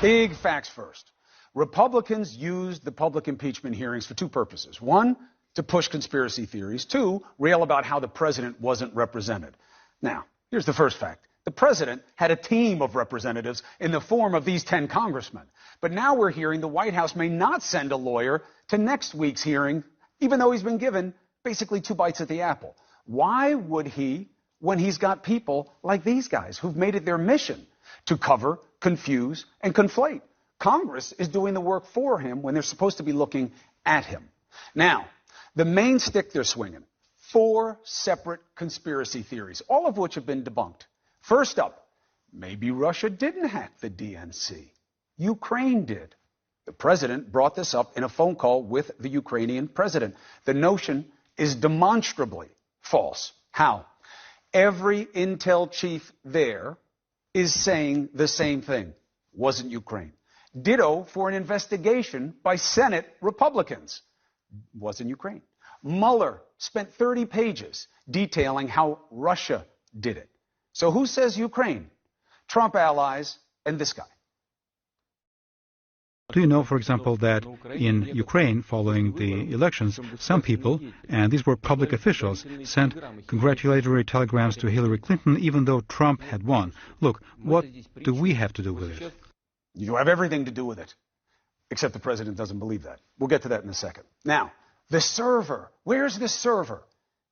Big facts first. Republicans used the public impeachment hearings for two purposes. One, to push conspiracy theories. Two, rail about how the president wasn't represented. Now, here's the first fact. The president had a team of representatives in the form of these 10 congressmen. But now we're hearing the White House may not send a lawyer to next week's hearing, even though he's been given basically 2 bites at the apple. Why would he, when he's got people like these guys who've made it their mission to cover, confuse, and conflate? Congress is doing the work for him when they're supposed to be looking at him. Now, the main stick they're swinging, 4 separate conspiracy theories, all of which have been debunked. First up, maybe Russia didn't hack the DNC. Ukraine did. The president brought this up in a phone call with the Ukrainian president. The notion is demonstrably false. How? Every intel chief there is saying the same thing. Wasn't Ukraine. Ditto for an investigation by Senate Republicans. Wasn't Ukraine. Mueller spent 30 pages detailing how Russia did it. So who says Ukraine? Trump allies and this guy. Do you know, for example, that in Ukraine, following the elections, some people, and these were public officials, sent congratulatory telegrams to Hillary Clinton even though Trump had won? Look, what do we have to do with it? You have everything to do with it, except the president doesn't believe that. We'll get to that in a second. Now, the server. Where's the server?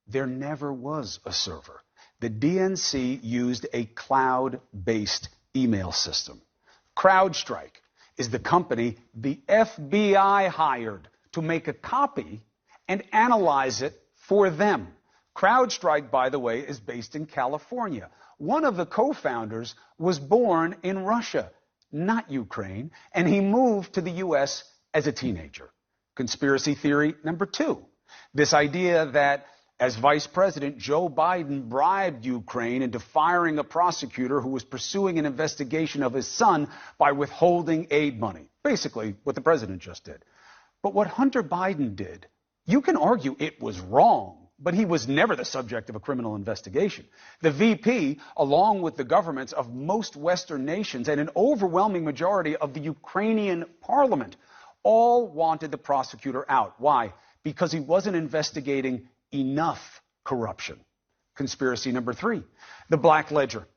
There never was a server. The DNC used a cloud-based email system. CrowdStrike is the company the FBI hired to make a copy and analyze it for them. CrowdStrike, by the way, is based in California. One of the co-founders was born in Russia, not Ukraine, and he moved to the U.S. as a teenager. Conspiracy theory number 2, this idea that as vice president, Joe Biden bribed Ukraine into firing a prosecutor who was pursuing an investigation of his son by withholding aid money. Basically, what the president just did. But what Hunter Biden did, you can argue it was wrong, but he was never the subject of a criminal investigation. The VP, along with the governments of most Western nations and an overwhelming majority of the Ukrainian parliament, all wanted the prosecutor out. Why? Because he wasn't investigating enough corruption. Conspiracy number 3, the Black Ledger.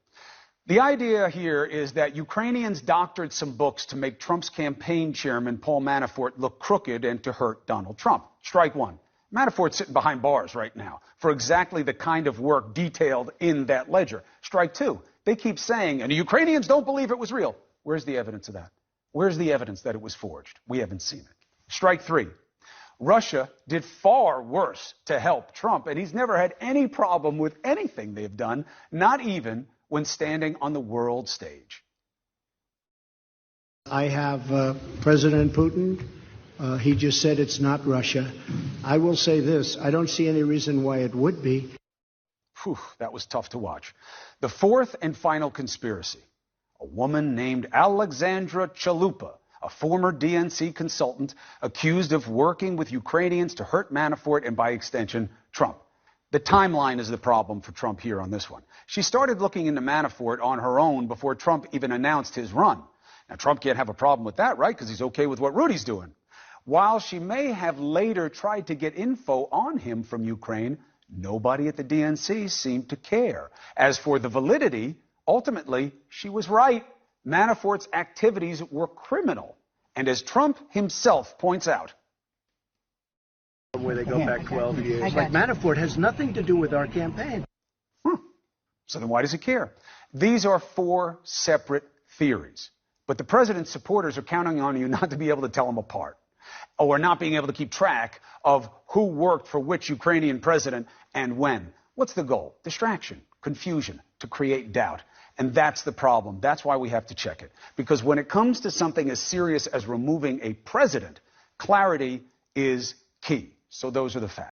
The idea here is that Ukrainians doctored some books to make Trump's campaign chairman, Paul Manafort, look crooked and to hurt Donald Trump. Strike 1. Manafort's sitting behind bars right now for exactly the kind of work detailed in that ledger. Strike 2. They keep saying, and the Ukrainians don't believe it was real. Where's the evidence of that? Where's the evidence that it was forged? We haven't seen it. Strike 3. Russia did far worse to help Trump, and he's never had any problem with anything they've done, not even when standing on the world stage. I have President Putin. He just said it's not Russia. I will say this. I don't see any reason why it would be. Whew, that was tough to watch. The 4th and final conspiracy. A woman named Alexandra Chalupa, a former DNC consultant accused of working with Ukrainians to hurt Manafort and, by extension, Trump. The timeline is the problem for Trump here on this one. She started looking into Manafort on her own before Trump even announced his run. Now, Trump can't have a problem with that, right? Because he's okay with what Rudy's doing. While she may have later tried to get info on him from Ukraine, nobody at the DNC seemed to care. As for the validity, ultimately, she was right. Manafort's activities were criminal. And as Trump himself points out, where they go back 12 years. Like Manafort has nothing to do with our campaign. So then why does he care? These are 4 separate theories. But the president's supporters are counting on you not to be able to tell them apart, or not being able to keep track of who worked for which Ukrainian president and when. What's the goal? Distraction, confusion, to create doubt. And that's the problem. That's why we have to check it. Because when it comes to something as serious as removing a president, clarity is key. So those are the facts.